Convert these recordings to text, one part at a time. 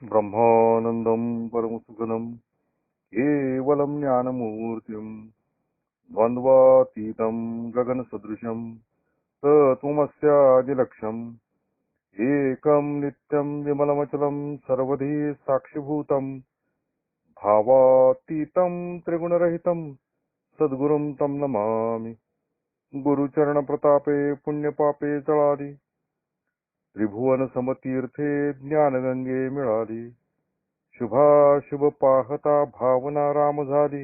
ब्रह्मानन्दं परमसुखदं केवलं ज्ञानमूर्तिं द्वन्द्वातीतं गगनसदृशं तत्त्वमस्यादिलक्ष्यम् एकं नित्यं विमलमचलं सर्वधी साक्षिभूतं भावातीतं त्रिगुणरहितं सद्गुरुं तं नमामि। गुरुचरणप्रतापे पुण्यपापे जळाली त्रिभुवन समतीर्थे ज्ञानगंगे मिळाली। शुभाशुभ पाहता भावना राम झाली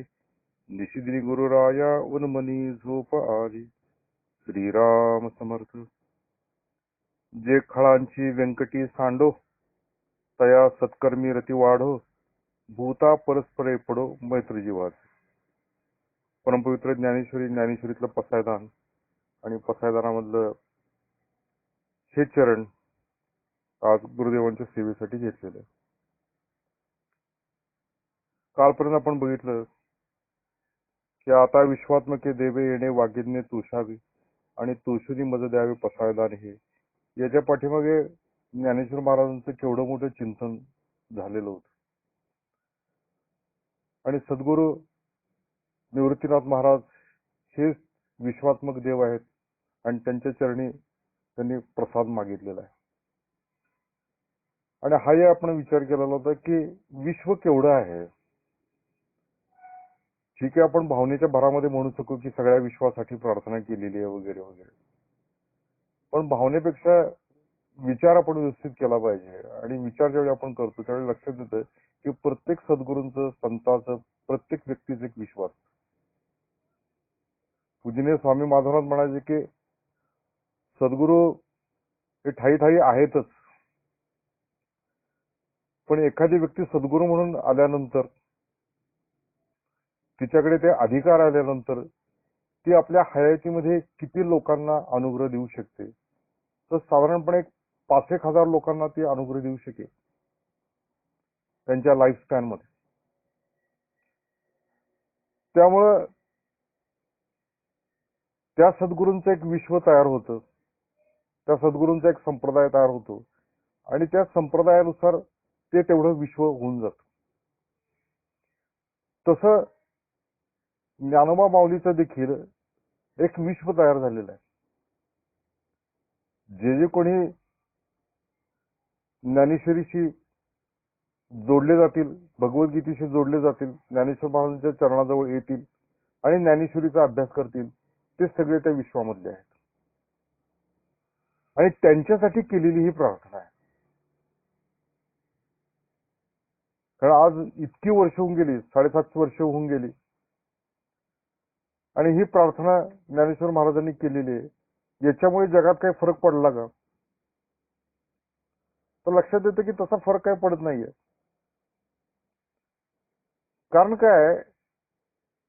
निशिदिनी गुरुराया उन्मनी झोप आली। श्रीराम समर्थ। जे खळांची व्यंकटी सांडो तया सत्कर्मी रती वाढो भूता परस्परे पडो मैत्री जीवाचे। परमपवित्र ज्ञानेश्वरीतलं पसायदान आणि पसायदानामधलं हे चरण आज गुरुदेवांच्या सेवेसाठी घेतलेलं आहे। कालपर्यंत आपण बघितलं की आता विश्वात्मके देवे येणे वागिज्ञे तुषावी आणि तुषुनी मज द्यावे पसायदान हे याच्या पाठीमागे ज्ञानेश्वर महाराजांचं केवढं मोठं चिंतन झालेलं होतं। आणि सद्गुरू निवृत्तीनाथ महाराज हे विश्वात्मक देव आहेत आणि त्यांच्या चरणी त्यांनी प्रसाद मागितलेला आहे। आणि हाही आपण विचार केलेला होता की विश्व केवढं आहे। ठीक आहे, आपण भावनेच्या भरामध्ये म्हणू शकू की सगळ्या विश्वासाठी प्रार्थना केलेली आहे वगैरे वगैरे, पण भावनेपेक्षा विचार आपण व्यवस्थित केला पाहिजे। आणि विचार ज्यावेळी आपण करतो त्यावेळी लक्षात येतं की प्रत्येक सद्गुरूंचं संतांचं प्रत्येक व्यक्तीचं एक विश्वास। पूजनीय स्वामी माधवनाथ म्हणायचे की सद्गुरू हे ठाई ठाई आहेतच, पण एखादी व्यक्ती सद्गुरू म्हणून आल्यानंतर तिच्याकडे ते अधिकार आल्यानंतर ती आपल्या हयातीमध्ये किती लोकांना अनुग्रह देऊ शकते, तर साधारणपणे 5-1 हजार लोकांना ती अनुग्रह देऊ शकेल त्यांच्या लाईफ स्पॅन मध्ये। त्यामुळं त्या सद्गुरूंचं एक विश्व तयार होतं, त्या सद्गुरूंचा एक संप्रदाय तयार होतो आणि त्या संप्रदायानुसार ते तेवढं विश्व होऊन जातं। तसं ज्ञानोबा माऊलीचं देखील एक विश्व तयार झालेलं आहे। जे जे कोणी ज्ञानेश्वरीशी जोडले जातील, भगवद्गीतेशी जोडले जातील, ज्ञानेश्वर महाराजांच्या चरणाजवळ येतील आणि ज्ञानेश्वरीचा अभ्यास करतील, ते सगळे त्या विश्वामधले आहेत आणि त्यांच्यासाठी केलेली ही प्रार्थना आहे। कारण आज इतकी वर्ष होऊन गेली, 750 वर्ष होऊन गेली आणि ही प्रार्थना ज्ञानेश्वर महाराजांनी केलेली आहे। याच्यामुळे जगात काही फरक पडला का, तर लक्षात येतं की तसा फरक काही पडत नाहीये। कारण काय आहे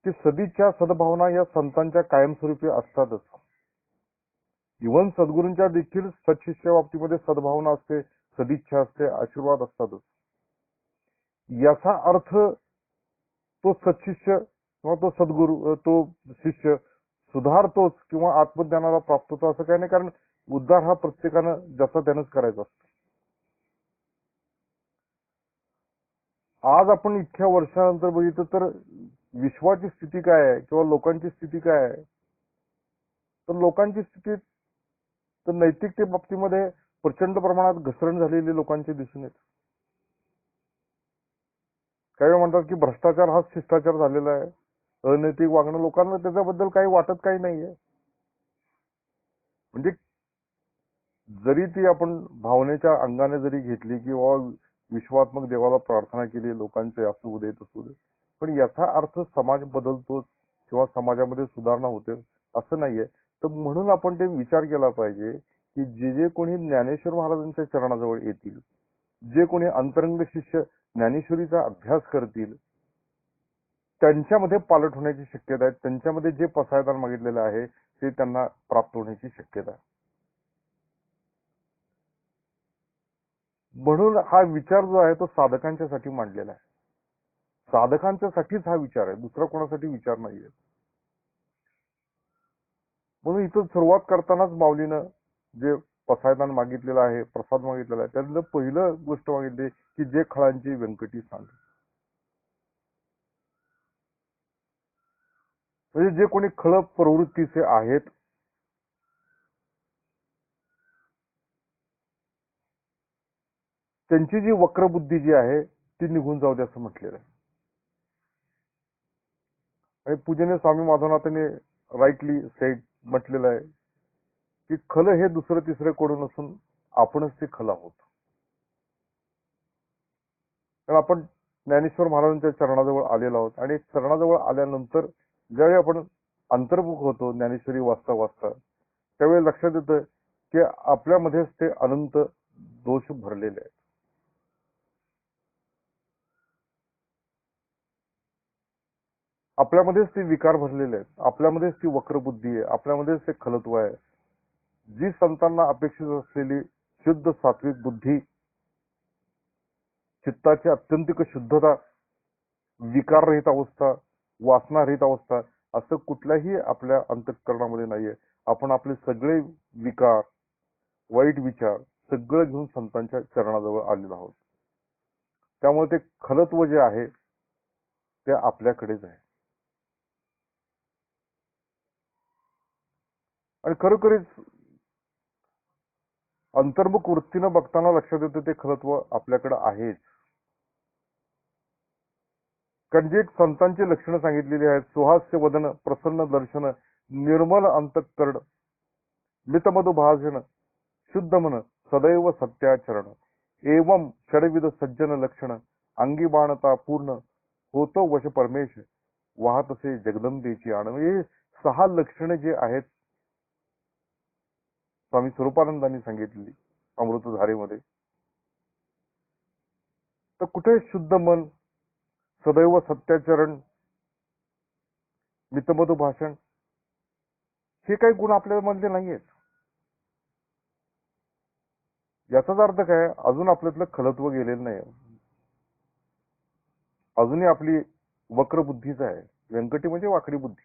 की सदिच्छा सद्भावना या संतांच्या कायमस्वरूपी असतातच। इव्हन सद्गुरूंच्या देखील सत्शिष्य बाबतीमध्ये सद्भावना असते, सदिच्छा असते, आशीर्वाद असतातच। याचा अर्थ तो सत्शिष्य किंवा तो सद्गुरू तो शिष्य सुधारतोच किंवा आत्मज्ञानाला प्राप्त होतो असं काही नाही, कारण उद्धार हा प्रत्येकानं ज्याचा त्यानंच करायचा असतो। आज आपण इतक्या वर्षानंतर बघितलं तर विश्वाची स्थिती काय आहे किंवा लोकांची स्थिती काय आहे, तर लोकांची स्थिती तर नैतिकते बाबतीमध्ये प्रचंड प्रमाणात घसरण झालेली लोकांची दिसून येते। काही म्हणतात की भ्रष्टाचार हा शिष्टाचार झालेला आहे, अनैतिक वागणं, लोकांना त्याच्याबद्दल काही वाटत काही नाहीये। म्हणजे जरी ती आपण भावनेच्या अंगाने जरी घेतली किंवा विश्वात्मक देवाला प्रार्थना केली लोकांचे असू दे तसू दे, पण याचा अर्थ समाज बदलतोच किंवा समाजामध्ये सुधारणा होते असं नाहीये। तर म्हणून आपण ते विचार केला पाहिजे की जे जे कोणी ज्ञानेश्वर महाराजांच्या चरणाजवळ येतील, जे कोणी अंतरंग शिष्य ज्ञानेश्वरीचा अभ्यास करतील, त्यांच्यामध्ये पालट होण्याची शक्यता आहे। त्यांच्यामध्ये जे पसायदान मागितलेलं आहे ते त्यांना प्राप्त होण्याची शक्यता आहे। म्हणून हा विचार जो आहे तो साधकांच्यासाठी मांडलेला आहे। साधकांच्यासाठीच हा विचार आहे, दुसरा कोणासाठी विचार नाहीये। म्हणून इथं सुरुवात करतानाच माऊलीनं जे पसायदान मागितलेलं आहे, प्रसाद मागितलेला आहे. त्यातलं पहिलं गोष्ट मागितली की जे खळांची व्यंकटी सांग. म्हणजे जे कोणी खळ प्रवृत्तीचे आहेत त्यांची जी वक्रबुद्धी जी आहे ती निघून जाऊ दे असं म्हटलेलं आहे. आणि पूजनीय स्वामी माधवनाथांनी राईटली सेड म्हटलेलं आहे की खल हे दुसरं तिसरं कोण नसून आपणच ते खल आहोत. तर आपण ज्ञानेश्वर महाराजांच्या चरणाजवळ आलेलो आहोत आणि चरणाजवळ आल्यानंतर ज्यावेळी आपण अंतर्मुख होतो ज्ञानेश्वरी वाचता वाचता त्यावेळी लक्षात येतं की आपल्यामध्येच ते अनंत दोष भरलेले आहेत. आपल्यामध्येच ते विकार भरलेले आहेत, आपल्यामध्येच ती वक्रबुद्धी आहे, आपल्यामध्येच ते खलत्व आहे. जी संतांना अपेक्षित असलेली शुद्ध सात्विक बुद्धी, चित्ताची अत्यंतिक शुद्धता, विकाररहित अवस्था, वासनारहित अवस्था असं कुठल्याही आपल्या अंतःकरणामध्ये नाहीये. आपण आपले सगळे विकार, वाईट विचार सगळं घेऊन संतांच्या चरणाजवळ आलेलो आहोत. त्यामुळे ते खलत्व जे आहे ते आपल्याकडेच आहे. आणि खरोखरीच अंतर्मुख वृत्तीनं बघताना लक्षात येतं ते खलत्व आपल्याकडे आहेच. कारण जे संतांची लक्षणं सांगितलेली आहेत, सुहास्य वदन, प्रसन्न दर्शन, निर्मल अंतःकरण, मितमधु भाषण, शुद्ध मन, सदैव सत्याचरण, एवं षडविध सज्जन लक्षण, अंगी बाणता पूर्ण, होतो वश परमेश, वाहतसे जगदंबेची आण. हे 6 लक्षणे जे आहेत स्वामी स्वरूपानंदांनी सांगितलेली अमृतधारेमध्ये. तर कुठे शुद्ध मन, सदैव सत्याचरण, मितमधु भाषण हे काही गुण आपल्यामध्ये नाहीयेत. याचाच अर्थ काय, अजून आपल्यातलं खलत्व गेलेलं नाही. अजूनही आपली वक्र बुद्धीच आहे. व्यंकटी म्हणजे वाकडी बुद्धी.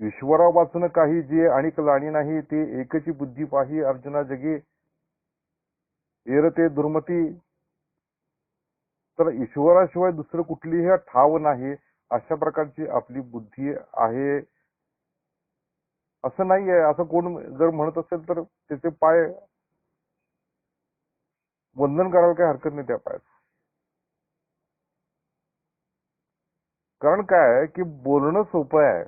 ईश्वरा वाचून काही जे आणिक लाणी नाही ते एकची बुद्धी पाही अर्जुना जगी एरते दुर्मती. तर ईश्वराशिवाय दुसरं कुठलीही ठाव नाही अशा प्रकारची आपली बुद्धी आहे. असं नाहीये. असं कोण जर म्हणत असेल तर त्याचे पाय वंदन करायला काही हरकत नाही त्या पायात. कारण काय की बोलणं सोपं आहे.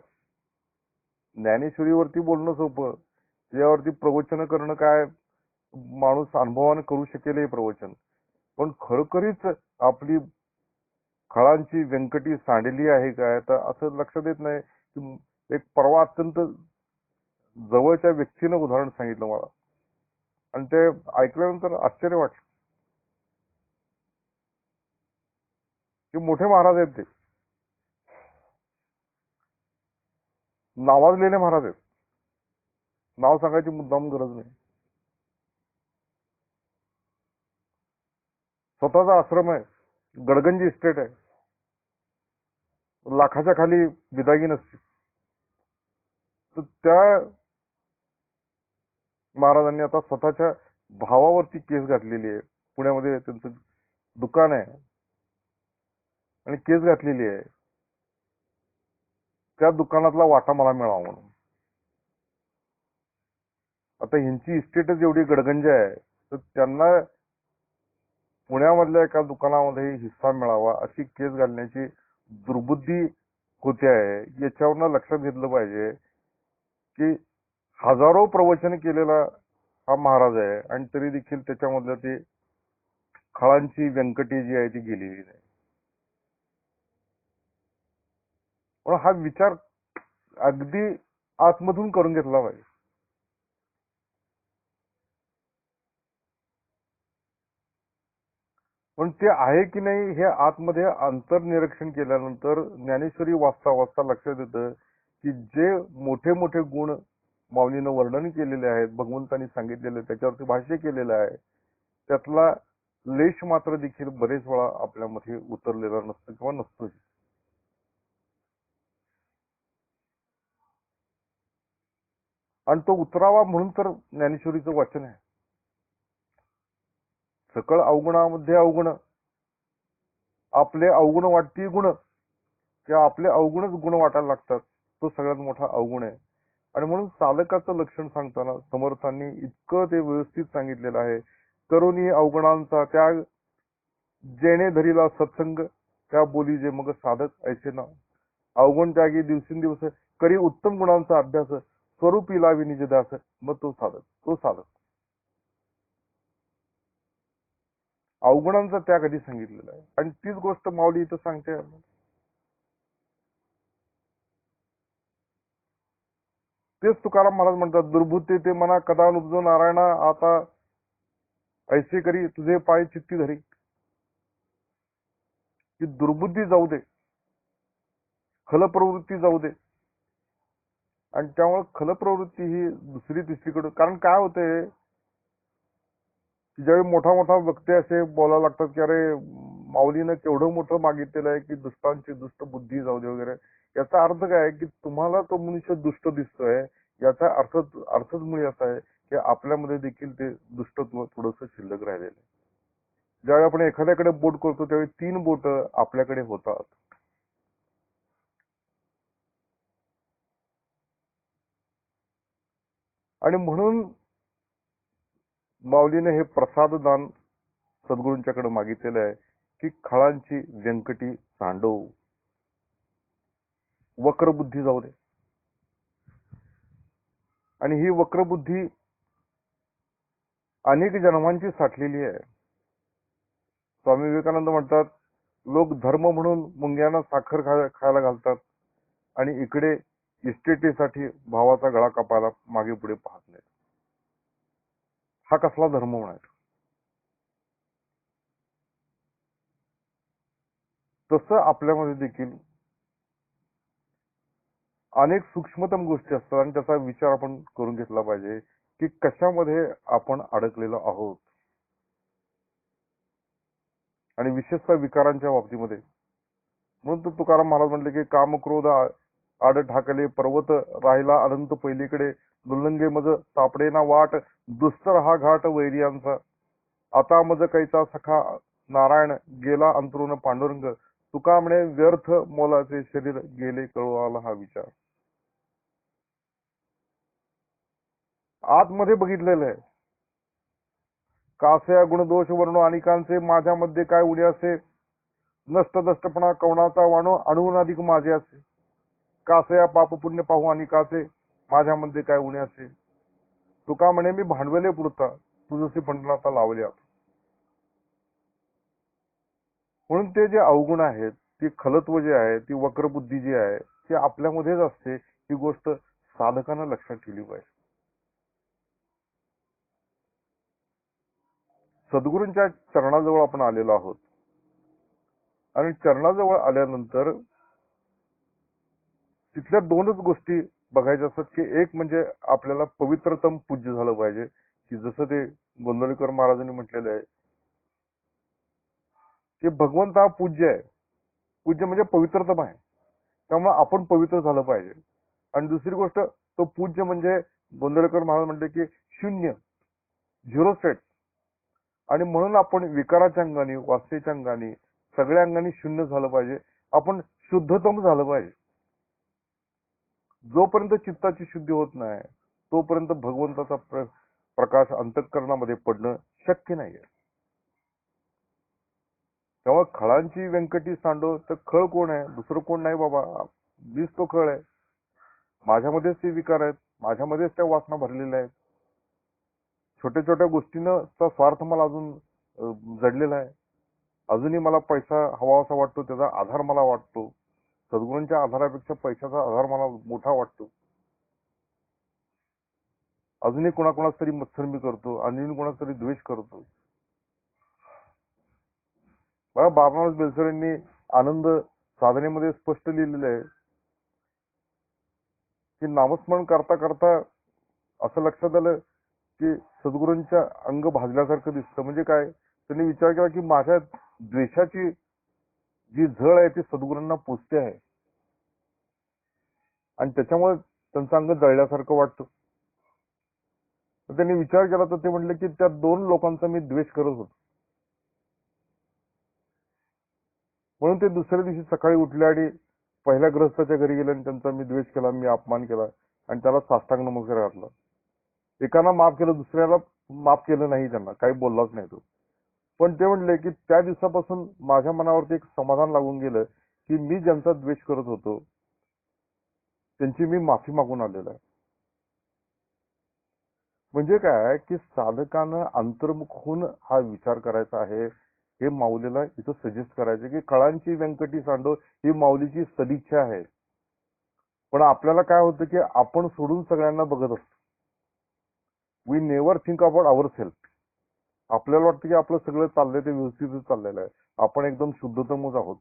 ज्ञानेश्वरीवरती बोलणं सोपं, त्याच्यावरती प्रवचन करणं काय माणूस अनुभवाने करू शकेल हे प्रवचन. पण खरोखरीच आपली खळांची व्यंकटी सांडली आहे काय तर असं लक्षात येत नाही. एक परवा अत्यंत जवळच्या व्यक्तीनं उदाहरण सांगितलं मला आणि ते ऐकल्यानंतर आश्चर्य वाटलं की मोठे महाराज आहेत, ते नावाजलेले महाराज आहेत. नाव सांगायची मुद्दाम गरज नाही. स्वतःचा आश्रम आहे, गडगंजी इस्टेट आहे, लाखाच्या खाली विदागी नसते. तर त्या महाराजांनी आता स्वतःच्या भावावरती केस घातलेली आहे. पुण्यामध्ये त्यांचं दुकान आहे आणि केस घातलेली आहे त्या दुकानातला वाटा मला मिळावा म्हणून. आता ह्यांची इस्टेटच एवढी गडगंज आहे तर त्यांना पुण्यामधल्या एका दुकानामध्ये हिस्सा मिळावा अशी केस घालण्याची दुर्बुद्धी होते आहे. याच्यावरनं लक्षात घेतलं पाहिजे की हजारो प्रवचन केलेला हा महाराज आहे आणि तरी देखील त्याच्यामधलं ते खळांची व्यंकटी जी आहे ती गेलेली नाही. पण हा विचार अगदी आतमधून करून घेतला पाहिजे. पण ते आहे की नाही हे आतमध्ये अंतर्निरीक्षण केल्यानंतर ज्ञानेश्वरी वाचता वाचता लक्षात येतं की जे मोठे मोठे गुण माऊलीनं वर्णन केलेले आहेत, भगवंतांनी सांगितलेले, त्याच्यावरती भाष्य केलेलं आहे, त्यातला लेश मात्र देखील बरेच वेळा आपल्यामध्ये उतरलेला नसतो किंवा नसतो. आणि तो उतरावा म्हणून तर ज्ञानेश्वरीचं वाचन आहे. सकळ अवगुणामध्ये अवगुण, आपले अवगुण वाटती गुण, किंवा आपले अवगुणच गुण वाटायला लागतात, तो सगळ्यात मोठा अवगुण आहे. आणि म्हणून साधकाचं लक्षण सांगताना समर्थांनी इतकं ते व्यवस्थित सांगितलेलं आहे. करुणी अवगुणांचा त्याग, जेणे धरीला सत्संग, त्या बोली जे मग साधक ऐसे ना. अवगुण त्यागी दिवसेंदिवस, करी उत्तम गुणांचा अभ्यास, स्वरूपी लावी निज दास, मग तो साधक. अवगुणांचा त्याग कधी सांगितलेला आहे. आणि तीच गोष्ट माऊली इथं सांगते. तेच तुकाराम महाराज म्हणतात, दुर्बुद्धी ते मना कदा उपजो नारायणा, आता ऐसे करी तुझे पाय चित्ती धरी. की दुर्बुद्धी जाऊ दे, खल प्रवृत्ती जाऊ दे. आणि त्यामुळे खल प्रवृत्ती ही दुसरी तिसरीकडे, कारण काय होतंय की ज्यावेळी मोठा मोठा वक्ते असे बोलायला लागतात की अरे माऊलीनं केवढं मोठं मागितलेलं आहे की दुष्टांची दुष्ट बुद्धी जाऊ दे वगैरे. याचा अर्थ काय आहे की तुम्हाला तो मनुष्य दुष्ट दिसतोय, याचा अर्थच मुळे असा आहे की आपल्यामध्ये देखील ते दुष्टत्व थोडंसं शिल्लक राहिलेलं आहे. ज्यावेळी आपण एखाद्याकडे बोट करतो त्यावेळी 3 बोट आपल्याकडे होतात. आणि म्हणून माऊलीने हे प्रसाद दान सद्गुरूंच्याकडे मागितलेलं आहे की खळांची व्यंकटी सांडव, वक्रबुद्धी जाऊ दे. आणि ही वक्रबुद्धी अनेक जन्मांची साठलेली आहे. स्वामी विवेकानंद म्हणतात, लोक धर्म म्हणून मुंग्यांना साखर खायला घालतात आणि इकडे इस्टेटीसाठी भावाचा गळा कापायला मागे पुढे पाहत नाहीत. हा कसला धर्म म्हणायचा? तसं आपल्यामध्ये देखील अनेक सूक्ष्मतम गोष्टी असतात आणि त्याचा विचार आपण करून घेतला पाहिजे की कशामध्ये आपण अडकलेलो आहोत. आणि विशेषतः विकारांच्या बाबतीमध्ये. म्हणून तर तुकाराम महाराज म्हटले की काम क्रोध आड ठाकले पर्वत, राहिला अनंत पहिलीकडे, दुल्लंगे मज सापडे ना वाट, दुस्तर हा घाट वैरियांचा, आता मज कैचा सखा नारायण, गेला अंतरून पांडुरंग, तुका म्हणे व्यर्थ मोलाचे शरीर, गेले कळवाला हा विचार. आतमध्ये बघितलेलं आहे. कासे गुणदोष वर्णो अनेकांचे, माझ्यामध्ये काय उणे असे, नष्ट दष्टपणा कवणाचा वाणो, अणुन अधिक माझे असे. कासया पाप पुण्य पाहू अनेकाचे, माझ्यामध्ये काय उणे असे. तुका म्हणे मी भांडवले पुरता, तुझसे पंढरनाथा लावल्या. म्हणून ते जे अवगुण आहेत, ती खलत्व जे आहे, ती वक्रबुद्धी जी आहे, ती आपल्यामध्येच असते. ही गोष्ट साधकानं लक्षात ठेवली पाहिजे. सद्गुरूंच्या चरणाजवळ आपण आलेलो आहोत आणि चरणाजवळ आल्यानंतर तिथल्या 2च गोष्टी बघायच्या असतात की एक म्हणजे आपल्याला पवित्रतम पूज्य झालं पाहिजे, की जसं ते गोंदवलेकर महाराजांनी म्हटलेलं आहे की भगवंत हा पूज्य आहे. पूज्य म्हणजे पवित्रतम आहे, त्यामुळे आपण पवित्र झालं पाहिजे. आणि दुसरी गोष्ट, तो पूज्य म्हणजे गोंदवलेकर महाराज म्हणले की शून्य, झिरो सेट. आणि म्हणून आपण विकाराच्या अंगाने, वासनेच्या अंगाने, सगळ्या अंगाने शून्य झालं पाहिजे. आपण शुद्धतम झालं पाहिजे. जोपर्यंत चित्ताची शुद्धी होत नाही तोपर्यंत भगवंताचा प्रकाश अंतःकरणामध्ये पडणं शक्य नाहीये. तेव्हा खळांची व्यंकटी सांडो, तर खळ कोण आहे? दुसरं कोण नाही बाबा, मीच तो खळ आहे. माझ्यामध्येच ते विकार आहेत, माझ्यामध्येच त्या वासना भरलेल्या आहेत. छोट्या छोट्या गोष्टीनं स्वार्थ मला अजून जडलेला आहे. अजूनही मला पैसा हवा असा वाटतो, त्याचा आधार मला वाटतो. सद्गुरूंच्या आधारापेक्षा पैशाचा आधार मला मोठा वाटतो. अजूनही कोणाकोणाच तरी मत्सर मी करतो, अजूनही कोणाचा तरी द्वेष करतो. बघा, बाबाराज बेलसरेंनी आनंद साधनेमध्ये स्पष्ट लिहिलेलं आहे की नामस्मरण करता करता असं लक्षात आलं की सद्गुरूंच्या अंग भाजल्यासारखं दिसतं. म्हणजे काय? त्यांनी विचार केला की माझ्या द्वेषाची जी झळ आहे ती सद्गुरूंना पोचते आहे आणि त्याच्यामुळे त्यांचं अंग जळल्यासारखं वाटतं. तर त्यांनी विचार केला तर ते म्हटले की त्या 2 लोकांचा मी द्वेष करत होतो. म्हणून ते दुसऱ्या दिवशी सकाळी उठले आणि पहिल्या ग्रस्ताच्या घरी गेले आणि त्यांचा मी द्वेष केला, मी अपमान केला आणि त्याला साष्टांग नमस्कार घातला. एकाला माफ केलं, दुसऱ्याला माफ केलं नाही, त्यांना काही बोललाच नाही तो. पण ते म्हणले की त्या दिवसापासून माझ्या मनावरती एक समाधान लागून गेलं की मी ज्यांचा द्वेष करत होतो त्यांची मी माफी मागून आलेलो आहे. म्हणजे काय की साधकानं अंतर्मुख होऊन हा विचार करायचा आहे, हे माऊलीला इथं सजेस्ट करायचं की कळांची व्यंकटी सांडो ही माऊलीची सदिच्छा आहे. पण आपल्याला काय होतं की आपण सोडून सगळ्यांना बघत असतो. We never think about our self. आपल्याला वाटतं की आपलं सगळं चाललंय ते व्यवस्थितच चाललेलं आहे, आपण एकदम शुद्धतमच आहोत,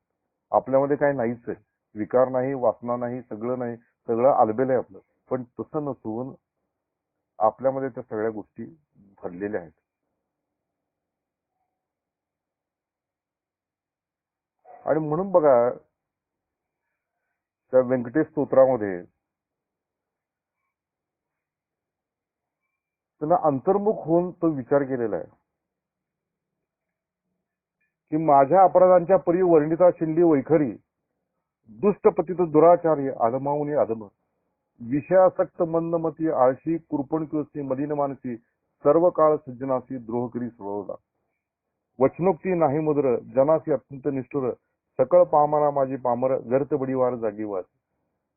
आपल्यामध्ये काही नाहीच आहे, विकार नाही, वासना नाही, सगळं नाही, सगळं आलबेल आहे आपलं. पण तसं नसून आपल्यामध्ये त्या सगळ्या गोष्टी भरलेल्या आहेत. आणि म्हणून बघा त्या व्यंकटेश स्तोत्रामध्ये त्यांना अंतर्मुख होऊन तो विचार केलेला आहे की माझ्या अपराधांच्या परी वर्णिता शिंदी वैखरी, दुष्ट पतित दुराचार्य आदमावनी आदम, विषयासक्त मंदमती आळशी कुरपण किवसी मलिन मानसी, सर्व काळ सज्जनासी द्रोह करी स्वभावला, वचनोक्ती नाही मुद्र जनासी अत्यंत निष्ठुर, सकळ पामरा माझी पामर व्यर्थ बडीवार जागीवार,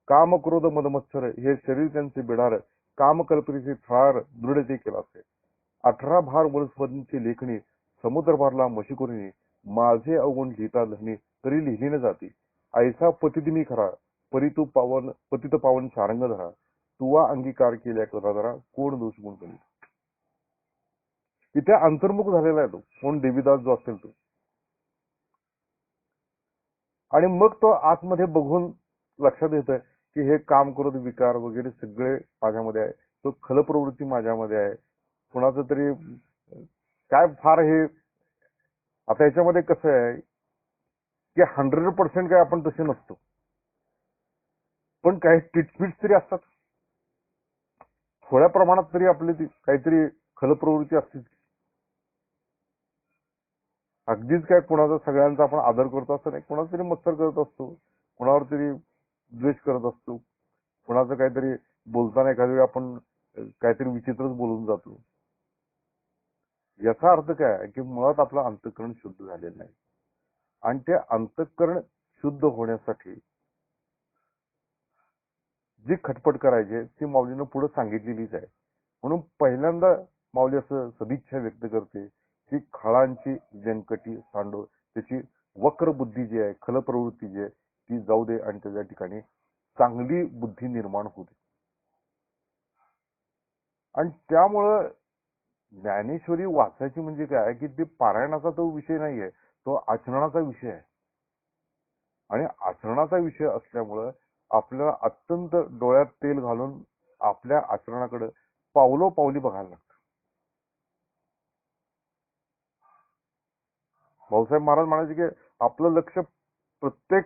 काम क्रोध मदमत्सर हे शरीर त्यांचे बिडार, काम कल्पनेचे फार दृढते केलासे, 18 भार वनस्पतींची लेखणी समुद्र भरला मशिकुरिणी, माझे अवगुण लिहिता धनी तरी लिहिली न जाती, ऐसा पतित मी खरा परी तू पावन पतित पावन सारंग धरा, तुवा अंगीकार केल्या करा धरा कोण दोष गुण करी. इथे अंतर्मुख झालेला आहे तो कोण देवीदास जो असेल तो. आणि मग तो आतमध्ये बघून लक्षात येतं की हे काम क्रोध विकार वगैरे सगळे माझ्यामध्ये आहे, तो खलप्रवृत्ती माझ्यामध्ये आहे, कुणाचं तरी काय फार हे. आता याच्यामध्ये कसं आहे की 100% काय आपण तसे नसतो, पण काही टिटपिट्स तरी असतात, थोड्या प्रमाणात तरी आपली काहीतरी खलप्रवृत्ती असते. अगदीच काय कुणाचा सगळ्यांचा आपण आदर करतो असं नाही, कुणाचा तरी मत्सर करत असतो, कुणावर तरी द्वेष करत असतो, कुणाचं काहीतरी बोलताना एखाद्या वेळी आपण काहीतरी विचित्रच बोलून जातो. याचा अर्थ काय आहे की मुळात आपलं अंतःकरण शुद्ध झालेलं नाही. आणि ते अंतःकरण शुद्ध होण्यासाठी जी खटपट करायची ती माऊलीनं पुढे सांगितलेलीच आहे. म्हणून पहिल्यांदा माऊली असं सदिच्छा व्यक्त करते की खळांची व्यंकटी सांडो, त्याची वक्र बुद्धी जी आहे, खलप्रवृत्ती जी आहे ती जाऊ दे आणि त्याच्या ठिकाणी चांगली बुद्धी निर्माण होते. आणि त्यामुळं ज्ञानेश्वरी वाचायची म्हणजे काय की ते पारायणाचा तो विषय नाहीये, तो आचरणाचा विषय आहे. आणि आचरणाचा विषय असल्यामुळं आपल्याला अत्यंत डोळ्यात तेल घालून आपल्या आचरणाकडे पावलोपावली बघायला लागतं. भाऊसाहेब महाराज म्हणायचे की आपलं लक्ष प्रत्येक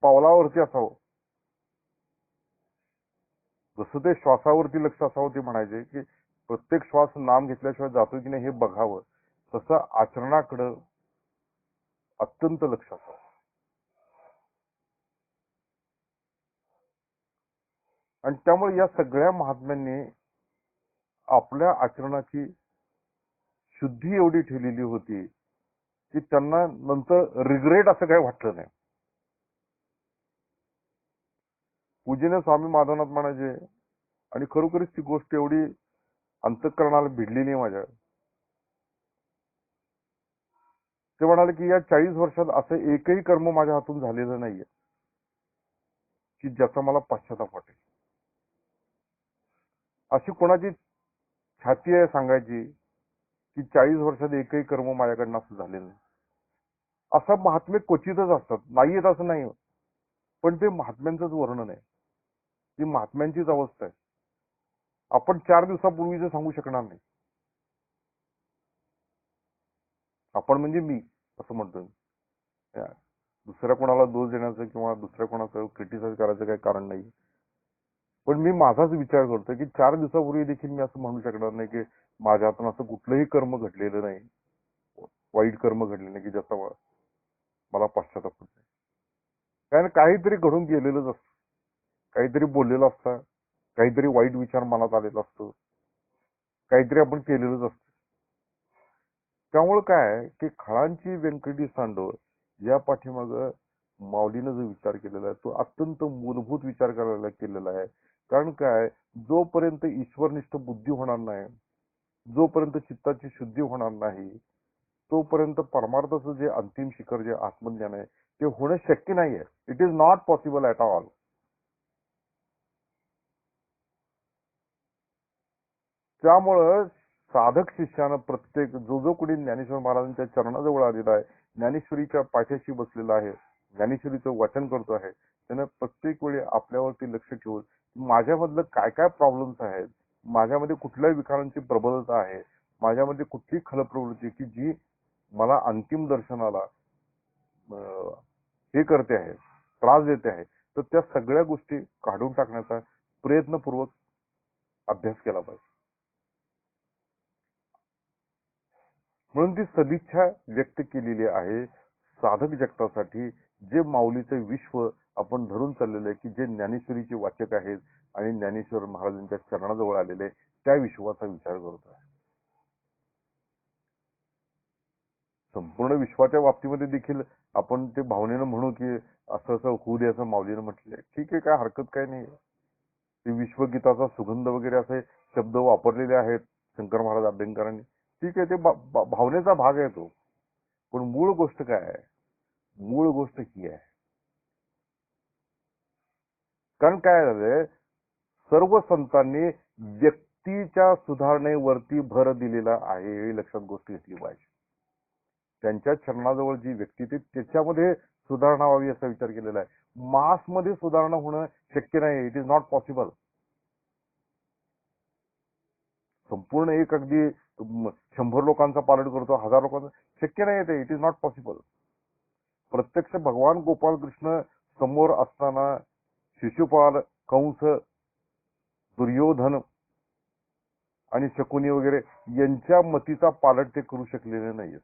पावलावरती असावं, जसं ते श्वासावरती लक्ष असावं ते म्हणायचे की प्रत्येक श्वास नाम घेतल्याशिवाय जातो की नाही हे बघावं, तसं आचरणाकडं अत्यंत लक्ष असावं. आणि त्यामुळे या सगळ्या महात्म्यांनी आपल्या आचरणाची शुद्धी एवढी ठेवलेली होती की त्यांना नंतर रिग्रेट असं काही वाटलं नाही. पूजेने स्वामी माधवनाथ म्हणायचे, आणि खरोखरीच ती गोष्ट एवढी अंतःकरणाला भिडलेली आहे माझ्या. ते म्हणाले की या 40 वर्षात असं एकही कर्म माझ्या हातून झालेलं नाहीये की ज्याचा मला पश्चाताप वाटेल. अशी कोणाची छाती आहे सांगायची की 40 वर्षात एकही कर्म माझ्याकडनं असं झालेलं नाही. असं महात्मे क्वचितच असतात, नाहीयेत असं नाही, पण ते महात्म्यांचंच वर्णन आहे, ती महात्म्यांचीच अवस्था आहे. आपण 4 दिवसापूर्वीच सांगू शकणार नाही. आपण म्हणजे मी असं म्हणतो. दुसऱ्या कोणाला दोष देण्याचं किंवा दुसऱ्या कोणाचं क्रिटिसाइज करायचं काही कारण नाही. पण मी माझाच विचार करतो की 4 दिवसापूर्वी देखील मी असं म्हणू शकणार नाही की माझ्या हातून असं कुठलंही कर्म घडलेलं नाही, वाईट कर्म घडलेलं नाही की ज्याचा मला पश्चाताप होत नाही. कारण काहीतरी घडून गेलेलंच असतं, काहीतरी बोललेलं असतं, काहीतरी वाईट विचार मनात आलेला असतो, काहीतरी आपण केलेलंच असतं. त्यामुळे काय आहे, की खळांची व्यंकटी सांडव या पाठीमाग माऊलीनं जो विचार केलेला आहे तो अत्यंत मूलभूत विचार करायला केलेला आहे. कारण काय, जोपर्यंत ईश्वरनिष्ठ बुद्धी होणार नाही, जोपर्यंत चित्ताची शुद्धी होणार नाही, तोपर्यंत परमार्थाचं जे अंतिम शिखर जे आत्मज्ञान आहे ते होणं शक्य नाहीये. It is not possible at all. त्यामुळं साधक शिष्यानं प्रत्येक जो जो कोणी ज्ञानेश्वर महाराजांच्या चरणाजवळ आलेला आहे, ज्ञानेश्वरीच्या पाठीशी बसलेला आहे, ज्ञानेश्वरीचं वाचन करतो आहे, त्यानं प्रत्येक वेळी आपल्यावरती लक्ष ठेवून माझ्यामधलं काय काय प्रॉब्लेम्स आहेत, माझ्यामध्ये कुठल्या विकारांची प्रबलता आहे, माझ्यामध्ये कुठली खलप्रवृत्ती की जी मला अंतिम दर्शनाला अं, हे करते आहे, त्रास देते आहे, तर त्या सगळ्या गोष्टी काढून टाकण्याचा प्रयत्नपूर्वक अभ्यास केला पाहिजे. म्हणून ती सदिच्छा व्यक्त केलेली आहे साधक जगतासाठी. जे माऊलीचं विश्व आपण धरून चाललेलं आहे की जे ज्ञानेश्वरीचे वाचक आहेत आणि ज्ञानेश्वर महाराजांच्या चरणाजवळ आलेले त्या विश्वाचा विचार करतोय. संपूर्ण विश्वाच्या बाबतीमध्ये देखील आपण ते भावनेनं म्हणू की असं असं होऊ दे असं माऊलीनं म्हटलंय. ठीक आहे, काय हरकत काय नाही. ते विश्वगीताचा सुगंध वगैरे असे शब्द वापरलेले आहेत शंकर महाराज अभ्यंकरांनी. ठीक आहे, ते भावनेचा भाग आहे तो. पण मूळ गोष्ट काय आहे, मूळ गोष्ट ही आहे. कारण काय झालंय, सर्व संतांनी व्यक्तीच्या सुधारणेवरती भर दिलेला आहे, हे लक्षात गोष्ट घेतली पाहिजे. त्यांच्या चरणाजवळ जी व्यक्ती ती त्याच्यामध्ये सुधारणा व्हावी असा विचार केलेला आहे. मासमध्ये सुधारणा होणं शक्य नाही. It is not possible. संपूर्ण एक अगदी 100 लोकांचा पालन करतो, 1000 लोकांचा शक्य नाही ते. It is not possible. प्रत्यक्ष भगवान गोपाळ कृष्ण समोर असताना शिशुपाल, कंस, दुर्योधन आणि शकुनी वगैरे यांच्या मतीचा पालट ते करू शकलेले नाहीत.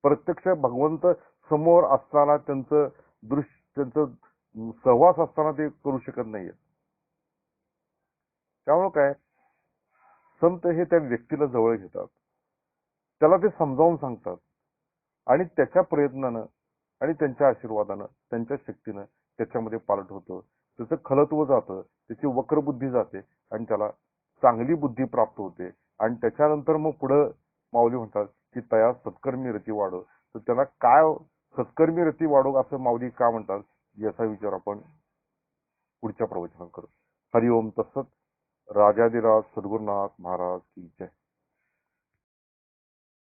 प्रत्यक्ष भगवंत समोर असताना त्यांचं सहवास असताना ते करू शकत नाहीये. त्यामुळे काय, संत हे त्या व्यक्तीला जवळ घेतात, त्याला ते समजावून सांगतात आणि त्याच्या प्रयत्नानं आणि त्यांच्या आशीर्वादानं, त्यांच्या शक्तीनं त्याच्यामध्ये पालट होतं. त्याचं खलत्व जातं, त्याची वक्रबुद्धी जाते आणि त्याला चांगली बुद्धी प्राप्त होते. आणि त्याच्यानंतर मग पुढं माऊली म्हणतात की तया सत्कर्मी रती वाढो. तर त्याला काय सत्कर्मी रती वाढो असं माऊली का म्हणतात, याचा विचार आपण पुढच्या प्रवचनात करू. हरिओम तत्सत. राजाधिराज सद्गुरुनाथ महाराज की जय.